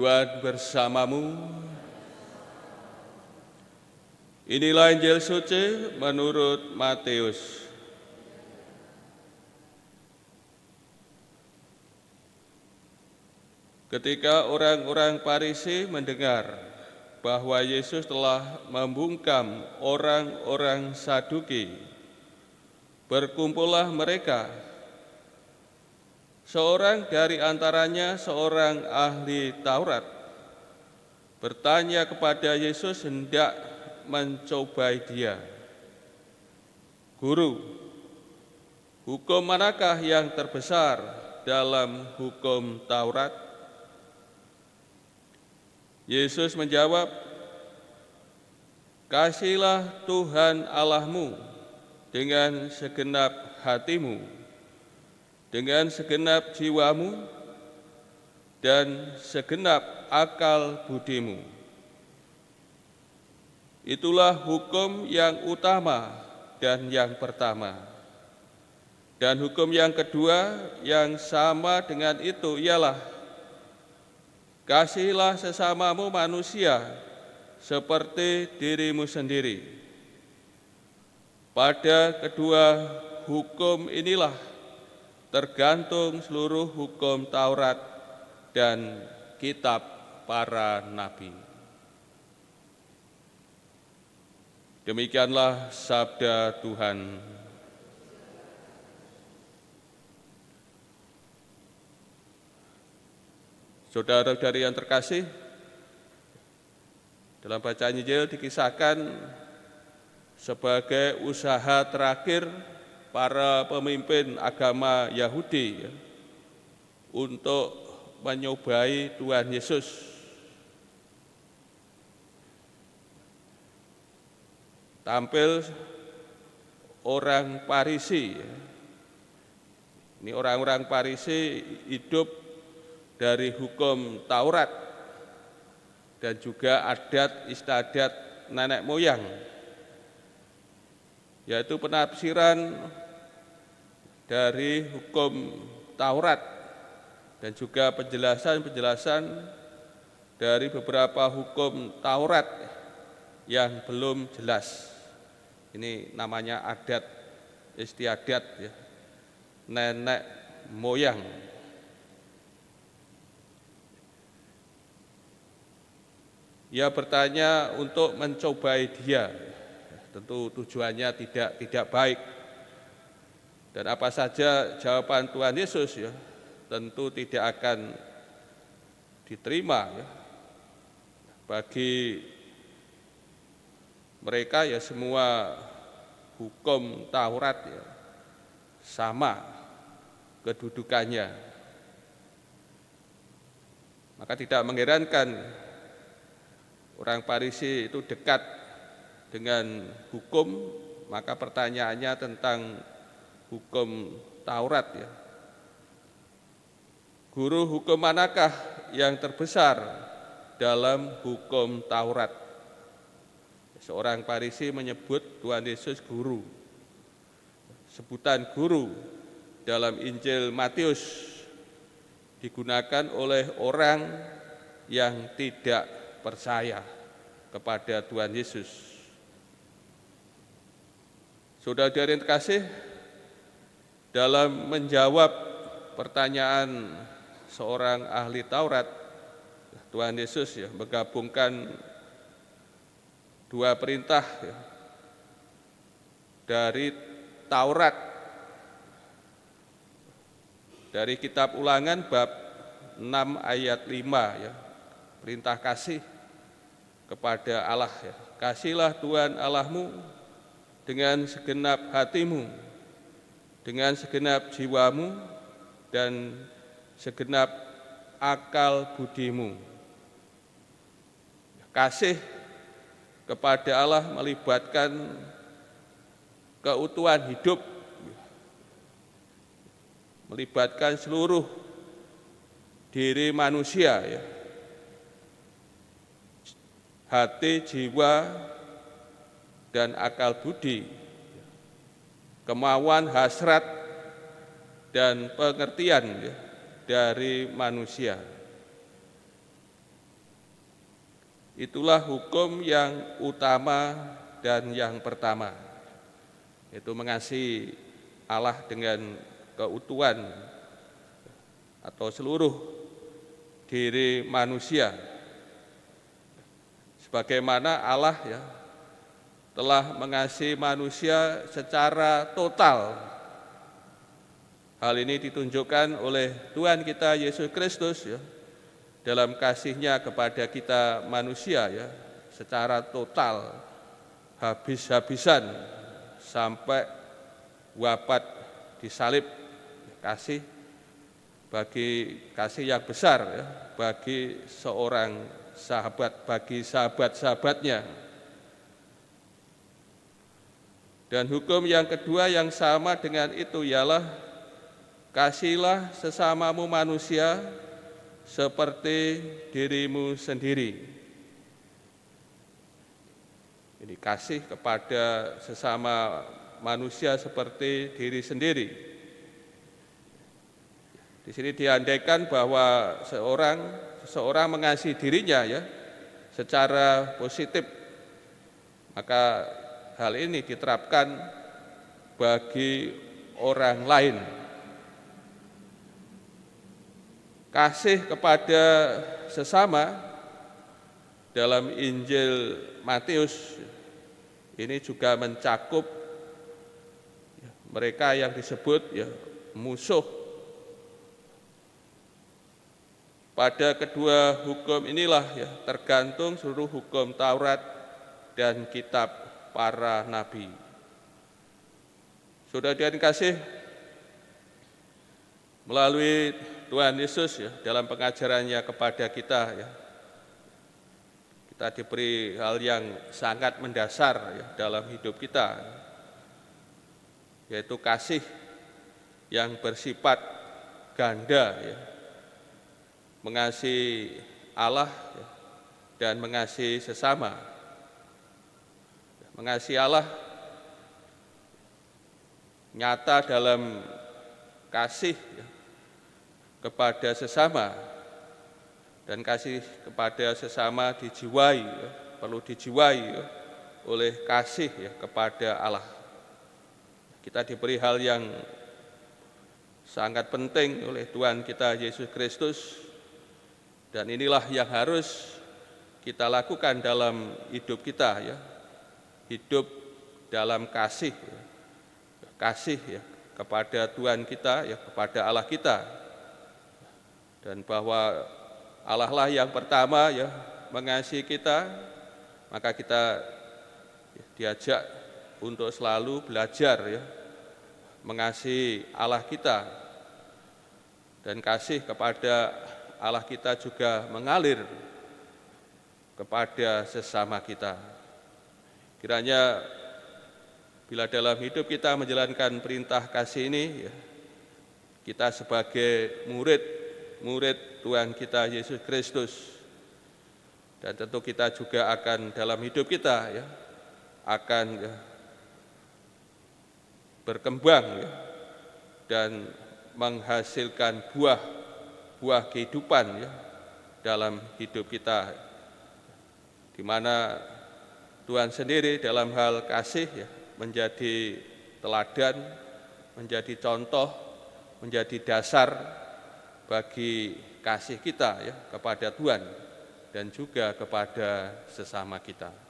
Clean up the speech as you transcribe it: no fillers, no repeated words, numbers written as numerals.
Tuhan bersamamu. Inilah Injil suci menurut Matius. Ketika orang-orang Farisi mendengar bahwa Yesus telah membungkam orang-orang Saduki, berkumpullah mereka. Seorang dari antaranya, seorang ahli Taurat, bertanya kepada Yesus hendak mencobai dia. Guru, hukum manakah yang terbesar dalam hukum Taurat? Yesus menjawab, "Kasihilah Tuhan Allahmu dengan segenap hatimu, dengan segenap jiwamu, dan segenap akal budimu. Itulah hukum yang utama dan yang pertama. Dan hukum yang kedua yang sama dengan itu ialah, kasihilah sesamamu manusia seperti dirimu sendiri. Pada kedua hukum inilah tergantung seluruh hukum Taurat dan kitab para nabi." Demikianlah sabda Tuhan. Saudara-saudari yang terkasih, dalam bacaan Injil dikisahkan sebagai usaha terakhir para pemimpin agama Yahudi untuk menyobai Tuhan Yesus. Tampil orang Farisi. Ini orang-orang Farisi hidup dari hukum Taurat dan juga adat istiadat nenek moyang, yaitu penafsiran dari hukum Taurat dan juga penjelasan-penjelasan dari beberapa hukum Taurat yang belum jelas. Ini namanya adat istiadat, ya, nenek moyang. Ia bertanya untuk mencobai dia, tentu tujuannya tidak baik. Dan apa saja jawaban Tuhan Yesus, ya, tentu tidak akan diterima, ya. Bagi mereka ya semua hukum Taurat, ya, sama kedudukannya. Maka tidak mengherankan orang Farisi itu dekat dengan hukum, maka pertanyaannya tentang hukum Taurat, ya. Guru, hukum manakah yang terbesar dalam hukum Taurat? Seorang Farisi menyebut Tuhan Yesus guru. Sebutan guru dalam Injil Matius digunakan oleh orang yang tidak percaya kepada Tuhan Yesus. Saudara-saudari yang terkasih, dalam menjawab pertanyaan seorang ahli Taurat, Tuhan Yesus, ya, menggabungkan dua perintah, ya, dari Taurat, dari kitab Ulangan bab 6 ayat 5, ya, perintah kasih kepada Allah, ya. Kasihilah Tuhan Allahmu dengan segenap hatimu, dengan segenap jiwamu, dan segenap akal budimu. Kasih kepada Allah melibatkan keutuhan hidup, melibatkan seluruh diri manusia, ya. Hati, jiwa, dan akal budi, kemauan, hasrat, dan pengertian, ya, dari manusia. Itulah hukum yang utama dan yang pertama, yaitu mengasihi Allah dengan keutuhan atau seluruh diri manusia. Sebagaimana Allah telah mengasihi manusia secara total. Hal ini ditunjukkan oleh Tuhan kita Yesus Kristus dalam kasih-Nya kepada kita manusia secara total, habis-habisan sampai wafat disalib. Kasih yang besar bagi seorang sahabat, bagi sahabat-sahabatnya. Dan hukum yang kedua yang sama dengan itu ialah kasihilah sesamamu manusia seperti dirimu sendiri. Ini kasih kepada sesama manusia seperti diri sendiri. Di sini diandaikan bahwa seseorang mengasihi dirinya secara positif, maka hal ini diterapkan bagi orang lain. Kasih kepada sesama dalam Injil Matius ini juga mencakup mereka yang disebut musuh. Pada kedua hukum inilah tergantung seluruh hukum Taurat dan kitab para nabi. Saudara yang kasih, melalui Tuhan Yesus dalam pengajarannya kepada kita, kita diberi hal yang sangat mendasar dalam hidup kita, yaitu kasih yang bersifat ganda, mengasihi Allah dan mengasihi sesama. Mengasihi Allah nyata dalam kasih kepada sesama, dan kasih kepada sesama dijiwai, perlu dijiwai oleh kasih kepada Allah. Kita diberi hal yang sangat penting oleh Tuhan kita Yesus Kristus, dan inilah yang harus kita lakukan dalam hidup kita, hidup dalam kasih kepada Tuhan kita, kepada Allah kita, dan bahwa Allah lah yang pertama mengasihi kita, maka kita diajak untuk selalu belajar mengasihi Allah kita, dan kasih kepada Allah kita juga mengalir kepada sesama kita. Kiranya bila dalam hidup kita menjalankan perintah kasih ini, kita sebagai murid Tuhan kita Yesus Kristus, dan tentu kita juga akan dalam hidup kita akan berkembang dan menghasilkan buah kehidupan dalam hidup kita, di mana Tuhan sendiri dalam hal kasih menjadi teladan, menjadi contoh, menjadi dasar bagi kasih kita kepada Tuhan dan juga kepada sesama kita.